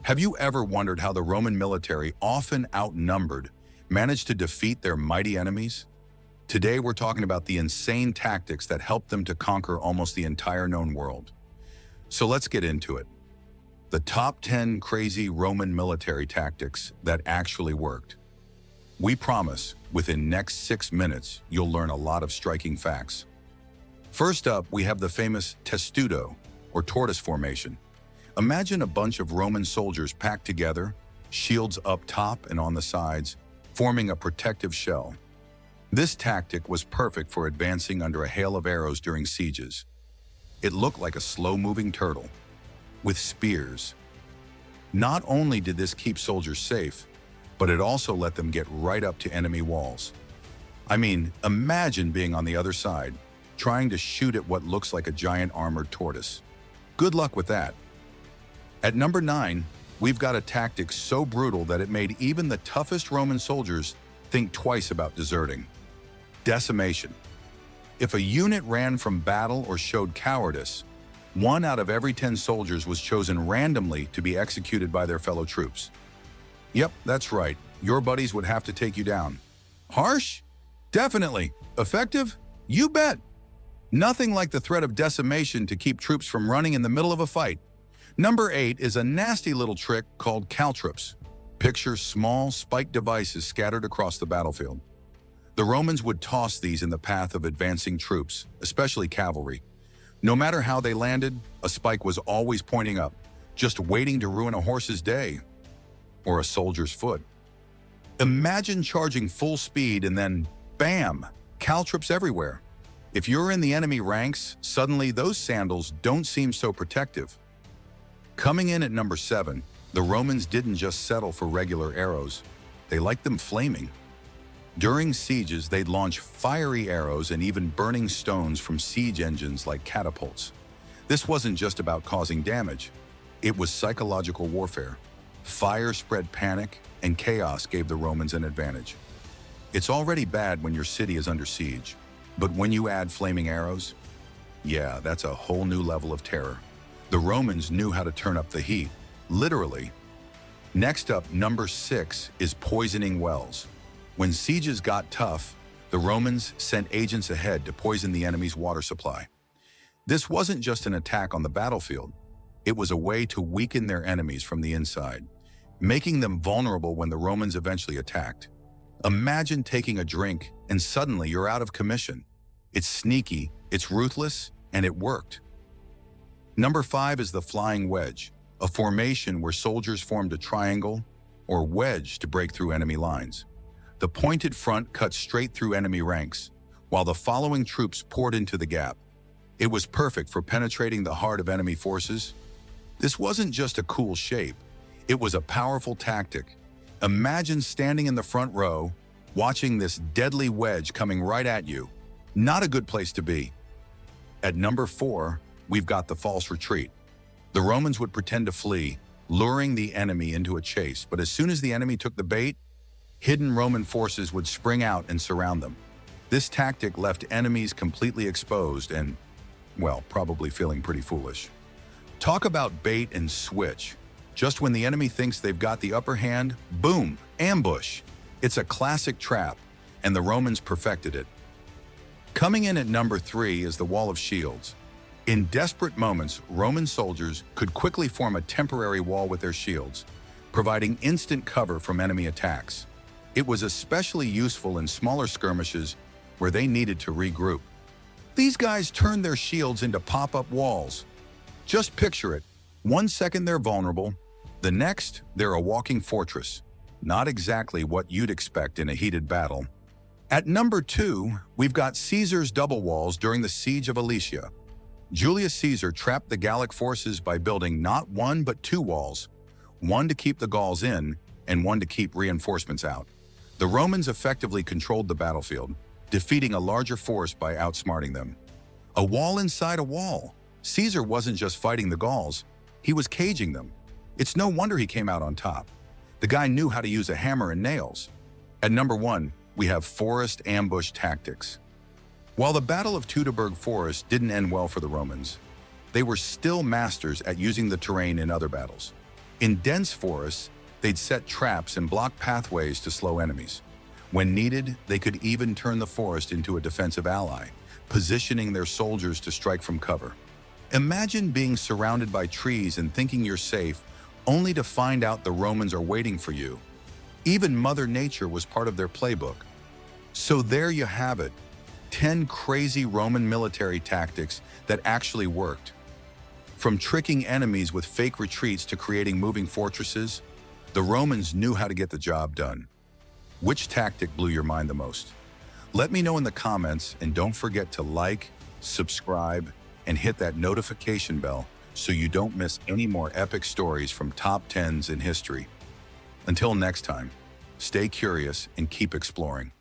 Have you ever wondered how the Roman military, often outnumbered, managed to defeat their mighty enemies? Today we're talking about the insane tactics that helped them to conquer almost the entire known world. So let's get into it. The top 10 crazy Roman military tactics that actually worked. We promise, within next 6 minutes, you'll learn a lot of striking facts. First up, we have the famous Testudo, or tortoise formation. Imagine a bunch of Roman soldiers packed together, shields up top and on the sides, forming a protective shell. This tactic was perfect for advancing under a hail of arrows during sieges. It looked like a slow-moving turtle, with spears. Not only did this keep soldiers safe, but it also let them get right up to enemy walls. I mean, imagine being on the other side, trying to shoot at what looks like a giant armored tortoise. Good luck with that. At number 9, we've got a tactic so brutal that it made even the toughest Roman soldiers think twice about deserting. Decimation. If a unit ran from battle or showed cowardice, 1 out of every 10 soldiers was chosen randomly to be executed by their fellow troops. Yep, that's right. Your buddies would have to take you down. Harsh? Definitely. Effective? You bet. Nothing like the threat of decimation to keep troops from running in the middle of a fight. Number 8 is a nasty little trick called Caltrops. Picture small, spiked devices scattered across the battlefield. The Romans would toss these in the path of advancing troops, especially cavalry. No matter how they landed, a spike was always pointing up, just waiting to ruin a horse's day or a soldier's foot. Imagine charging full speed and then, bam, caltrops everywhere. If you're in the enemy ranks, suddenly those sandals don't seem so protective. Coming in at number 7, the Romans didn't just settle for regular arrows. They liked them flaming. During sieges, they'd launch fiery arrows and even burning stones from siege engines like catapults. This wasn't just about causing damage. It was psychological warfare. Fire spread panic, and chaos gave the Romans an advantage. It's already bad when your city is under siege, but when you add flaming arrows, yeah, that's a whole new level of terror. The Romans knew how to turn up the heat, literally. Next up, number 6 is poisoning wells. When sieges got tough, the Romans sent agents ahead to poison the enemy's water supply. This wasn't just an attack on the battlefield. It was a way to weaken their enemies from the inside, making them vulnerable when the Romans eventually attacked. Imagine taking a drink and suddenly you're out of commission. It's sneaky, it's ruthless, and it worked. Number 5 is the flying wedge, a formation where soldiers formed a triangle or wedge to break through enemy lines. The pointed front cut straight through enemy ranks, while the following troops poured into the gap. It was perfect for penetrating the heart of enemy forces. This wasn't just a cool shape, it was a powerful tactic. Imagine standing in the front row, watching this deadly wedge coming right at you. Not a good place to be. At number 4, we've got the false retreat. The Romans would pretend to flee, luring the enemy into a chase, but as soon as the enemy took the bait, hidden Roman forces would spring out and surround them. This tactic left enemies completely exposed and, well, probably feeling pretty foolish. Talk about bait and switch. Just when the enemy thinks they've got the upper hand, boom, ambush. It's a classic trap, and the Romans perfected it. Coming in at number 3 is the wall of shields. In desperate moments, Roman soldiers could quickly form a temporary wall with their shields, providing instant cover from enemy attacks. It was especially useful in smaller skirmishes where they needed to regroup. These guys turned their shields into pop-up walls. Just picture it. 1 second they're vulnerable, the next they're a walking fortress. Not exactly what you'd expect in a heated battle. At number 2, we've got Caesar's double walls during the siege of Alesia. Julius Caesar trapped the Gallic forces by building not 1 but 2 walls, one to keep the Gauls in and one to keep reinforcements out. The Romans effectively controlled the battlefield, defeating a larger force by outsmarting them. A wall inside a wall. Caesar wasn't just fighting the Gauls, he was caging them. It's no wonder he came out on top. The guy knew how to use a hammer and nails. At number 1, we have forest ambush tactics. While the Battle of Teutoburg Forest didn't end well for the Romans, they were still masters at using the terrain in other battles. In dense forests, they'd set traps and block pathways to slow enemies. When needed, they could even turn the forest into a defensive ally, positioning their soldiers to strike from cover. Imagine being surrounded by trees and thinking you're safe, only to find out the Romans are waiting for you. Even Mother Nature was part of their playbook. So there you have it, 10 crazy Roman military tactics that actually worked. From tricking enemies with fake retreats to creating moving fortresses, the Romans knew how to get the job done. Which tactic blew your mind the most? Let me know in the comments, and don't forget to like, subscribe, and hit that notification bell so you don't miss any more epic stories from top 10s in history. Until next time, stay curious and keep exploring.